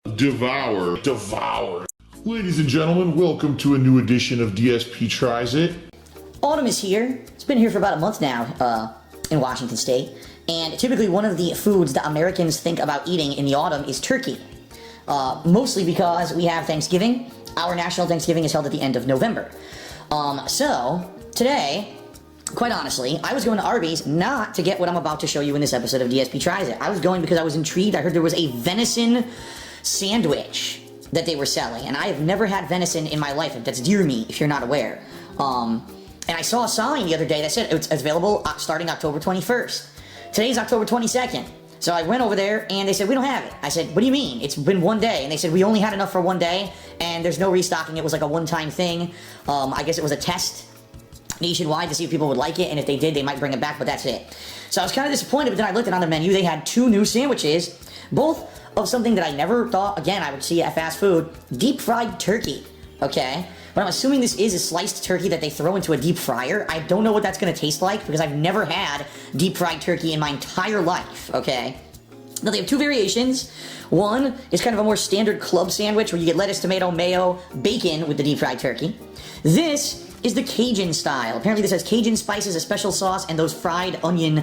Devour. Ladies and gentlemen, welcome to a new edition of DSP Tries It. Autumn is here. It's been here for about a month now in Washington State. And typically one of the foods that Americans think about eating in the autumn is turkey. Mostly because we have Thanksgiving. Our national Thanksgiving is held at the end of November. So today, quite honestly, I was going to Arby's not to get what I'm about to show you in this episode of DSP Tries It. I was going because I was intrigued. I heard there was a venison sandwich that they were selling, and I have never had venison in my life. That's deer meat, if you're not aware. And I saw a sign the other day that said it's available starting October 21st. Today's October 22nd. So I went over there, and they said, we don't have it. I said, what do you mean? It's been one day. And they said, we only had enough for one day, and there's no restocking. It was like a one-time thing. I guess it was a test nationwide to see if people would like it, and if they did, they might bring it back, but that's it. So I was kind of disappointed, but then I looked on the menu. They had two new sandwiches, both of something that I never thought, again, I would see at fast food, deep fried turkey, okay? But I'm assuming this is a sliced turkey that they throw into a deep fryer. I don't know what that's gonna taste like because I've never had deep fried turkey in my entire life, okay? Now they have two variations. One is kind of a more standard club sandwich where you get lettuce, tomato, mayo, bacon with the deep fried turkey. This is the Cajun style. Apparently this has Cajun spices, a special sauce, and those fried onion,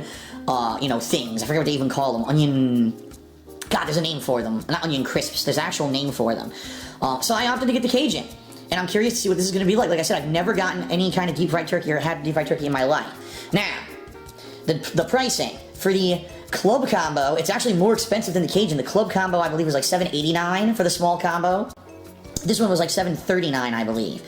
things. I forget what they even call them. Onion... God, there's a name for them. Not onion crisps. There's an actual name for them. So I opted to get the Cajun. And I'm curious to see what this is going to be like. Like I said, I've never gotten any kind of deep fried turkey or had deep fried turkey in my life. Now, the pricing for the club combo, it's actually more expensive than the Cajun. The club combo, I believe, was like $7.89 for the small combo. This one was like $7.39, I believe.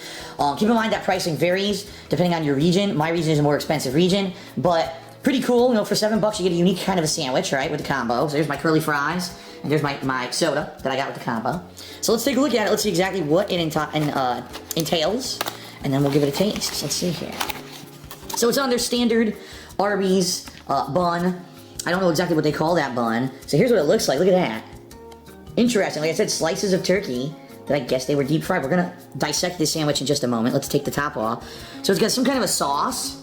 Keep in mind that pricing varies depending on your region. My region is a more expensive region, but pretty cool. You know, for $7 you get a unique kind of a sandwich, right, with the combo. So there's my curly fries, and there's my soda that I got with the combo. So let's take a look at it. Let's see exactly what it entails, and then we'll give it a taste. So let's see here. So it's on their standard Arby's bun. I don't know exactly what they call that bun. So here's what it looks like. Look at that. Interesting. Like I said, slices of turkey that I guess they were deep fried. We're gonna dissect this sandwich in just a moment. Let's take the top off. So it's got some kind of a sauce.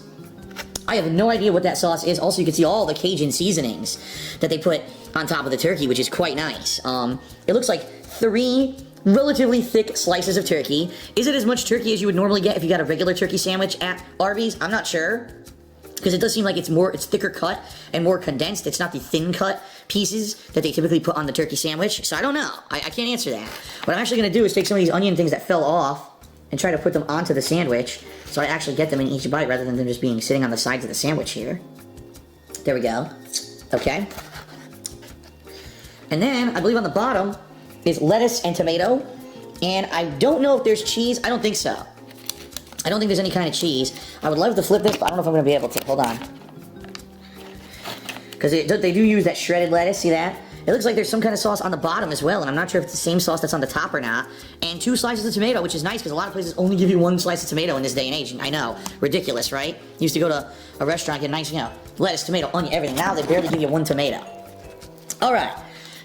I have no idea what that sauce is. Also, you can see all the Cajun seasonings that they put on top of the turkey, which is quite nice. It looks like 3 relatively thick slices of turkey. Is it as much turkey as you would normally get if you got a regular turkey sandwich at Arby's? I'm not sure, because it does seem like it's thicker cut and more condensed. It's not the thin cut pieces that they typically put on the turkey sandwich. So I don't know. I can't answer that. What I'm actually going to do is take some of these onion things that fell off and try to put them onto the sandwich, so I actually get them in each bite rather than them just being sitting on the sides of the sandwich here. There we go. Okay. And then, I believe on the bottom is lettuce and tomato, and I don't know if there's cheese. I don't think so. I don't think there's any kind of cheese. I would love to flip this, but I don't know if I'm going to be able to. Hold on. Because they do use that shredded lettuce, see that? It looks like there's some kind of sauce on the bottom as well, and I'm not sure if it's the same sauce that's on the top or not. And 2 slices of tomato, which is nice, because a lot of places only give you 1 slice of tomato in this day and age. I know, ridiculous, right? You used to go to a restaurant, get a nice, lettuce, tomato, onion, everything. Now they barely give you 1 tomato. All right,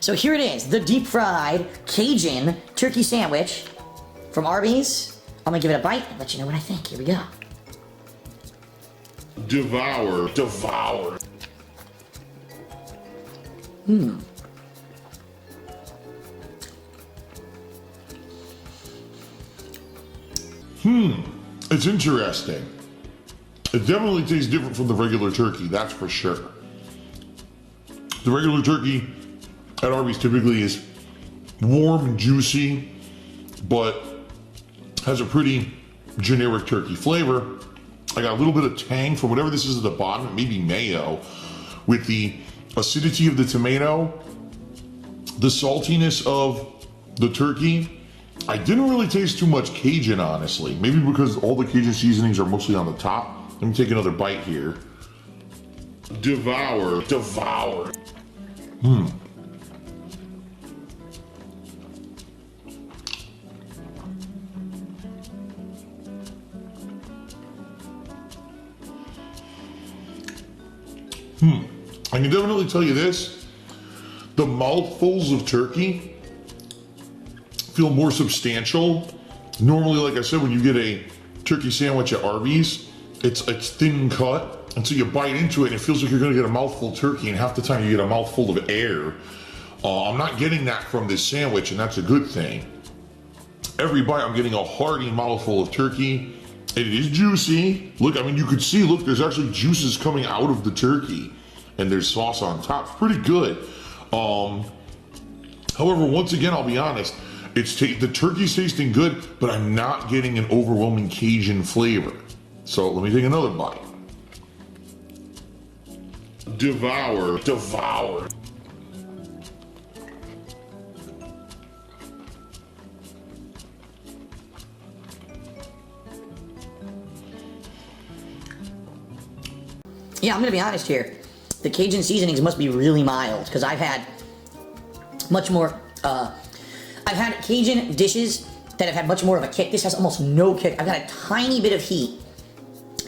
so here it is, the deep-fried Cajun turkey sandwich from Arby's. I'm gonna give it a bite and let you know what I think. Here we go. Devour. It's interesting. It definitely tastes different from the regular turkey, that's for sure. The regular turkey at Arby's typically is warm and juicy, but has a pretty generic turkey flavor. I got a little bit of tang from whatever this is at the bottom, maybe mayo, with the acidity of the tomato, the saltiness of the turkey. I didn't really taste too much Cajun, honestly. Maybe because all the Cajun seasonings are mostly on the top. Let me take another bite here. Devour. I can definitely tell you this. The mouthfuls of turkey feel more substantial. Normally, like I said, when you get a turkey sandwich at Arby's, it's thin cut, and so you bite into it and it feels like you're gonna get a mouthful of turkey, and half the time you get a mouthful of air. I'm not getting that from this sandwich, and that's a good thing. Every bite, I'm getting a hearty mouthful of turkey. It is juicy. Look, I mean, you could see, look, there's actually juices coming out of the turkey, and there's sauce on top. It's pretty good. However, once again, I'll be honest, the turkey's tasting good, but I'm not getting an overwhelming Cajun flavor. So let me take another bite. Devour. Yeah, I'm gonna be honest here. The Cajun seasonings must be really mild, because I've had much more, I've had Cajun dishes that have had much more of a kick. This has almost no kick. I've got a tiny bit of heat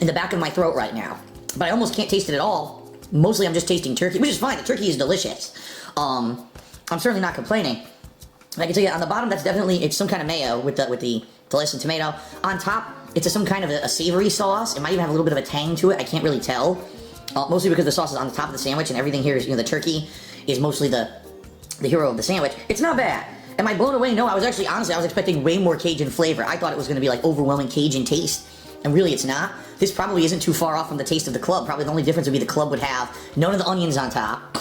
in the back of my throat right now, but I almost can't taste it at all. Mostly I'm just tasting turkey, which is fine. The turkey is delicious. I'm certainly not complaining. I can tell you on the bottom, that's definitely, it's some kind of mayo with the lettuce and tomato. On top, it's some kind of a savory sauce. It might even have a little bit of a tang to it. I can't really tell. Mostly because the sauce is on the top of the sandwich and everything here is, the turkey is mostly the hero of the sandwich. It's not bad. Am I blown away? No, I was expecting way more Cajun flavor. I thought it was going to be like overwhelming Cajun taste, and really it's not. This probably isn't too far off from the taste of the club. Probably the only difference would be the club would have none of the onions on top,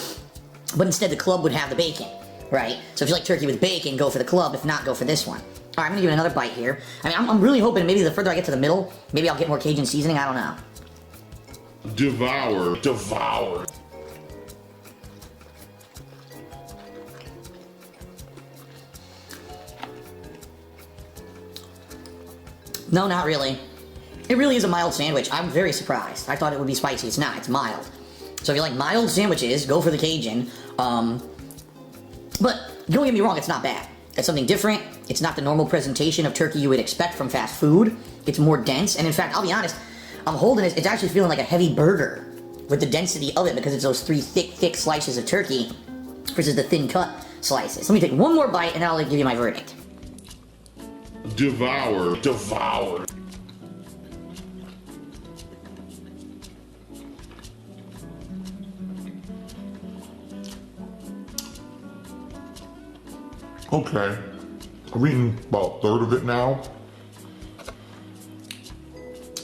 but instead the club would have the bacon, right? So if you like turkey with bacon, go for the club. If not, go for this one. All right, I'm going to give it another bite here. I mean, I'm really hoping maybe the further I get to the middle, maybe I'll get more Cajun seasoning. I don't know. Devour. No, not really. It really is a mild sandwich. I'm very surprised. I thought it would be spicy. It's not. It's mild. So if you like mild sandwiches, go for the Cajun. But don't get me wrong, it's not bad. It's something different. It's not the normal presentation of turkey you would expect from fast food. It's more dense. And in fact, I'll be honest, I'm holding it. It's actually feeling like a heavy burger with the density of it because it's those three thick slices of turkey versus the thin cut slices. Let me take one more bite and I'll give you my verdict. Devour. Okay, I've eaten about a third of it now,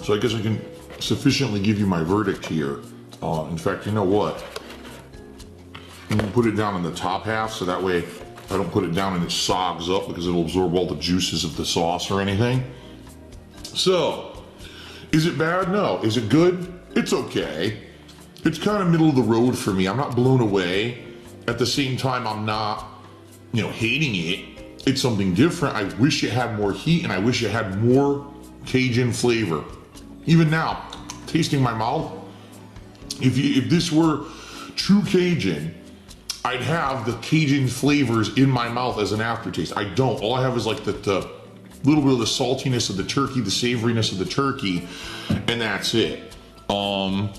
so I guess I can sufficiently give you my verdict here. In fact, you know what? I'm gonna put it down in the top half, so that way I don't put it down and it sogs up because it'll absorb all the juices of the sauce or anything. So, is it bad? No. Is it good? It's okay. It's kind of middle of the road for me. I'm not blown away. At the same time, I'm not, hating it. It's something different. I wish it had more heat and I wish it had more Cajun flavor. Even now, tasting my mouth, if this were true Cajun, I'd have the Cajun flavors in my mouth as an aftertaste. I don't. All I have is like the little bit of the saltiness of the turkey, the savoriness of the turkey, and that's it. I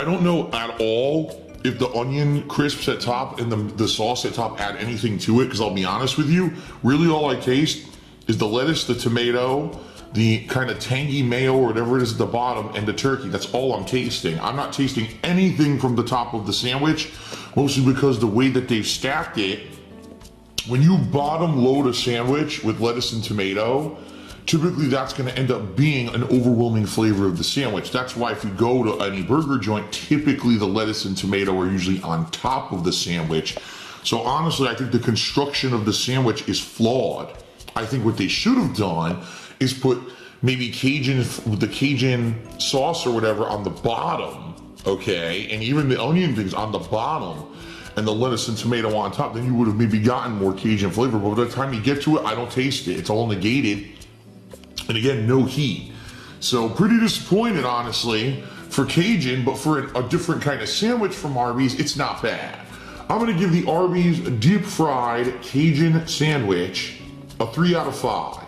don't know at all if the onion crisps at top and the sauce at top add anything to it, because I'll be honest with you, really all I taste is the lettuce, the tomato, the kind of tangy mayo or whatever it is at the bottom, and the turkey. That's all I'm tasting. I'm not tasting anything from the top of the sandwich, mostly because the way that they've stacked it, when you bottom load a sandwich with lettuce and tomato, typically that's going to end up being an overwhelming flavor of the sandwich. That's why if you go to any burger joint, typically the lettuce and tomato are usually on top of the sandwich. So honestly, I think the construction of the sandwich is flawed. I think what they should have done is put maybe the Cajun sauce or whatever on the bottom, okay? And even the onion things on the bottom and the lettuce and tomato on top, then you would have maybe gotten more Cajun flavor. But by the time you get to it, I don't taste it. It's all negated. And again, no heat. So pretty disappointed, honestly, for Cajun, but for a different kind of sandwich from Arby's, it's not bad. I'm gonna give the Arby's deep fried Cajun sandwich a 3 out of 5.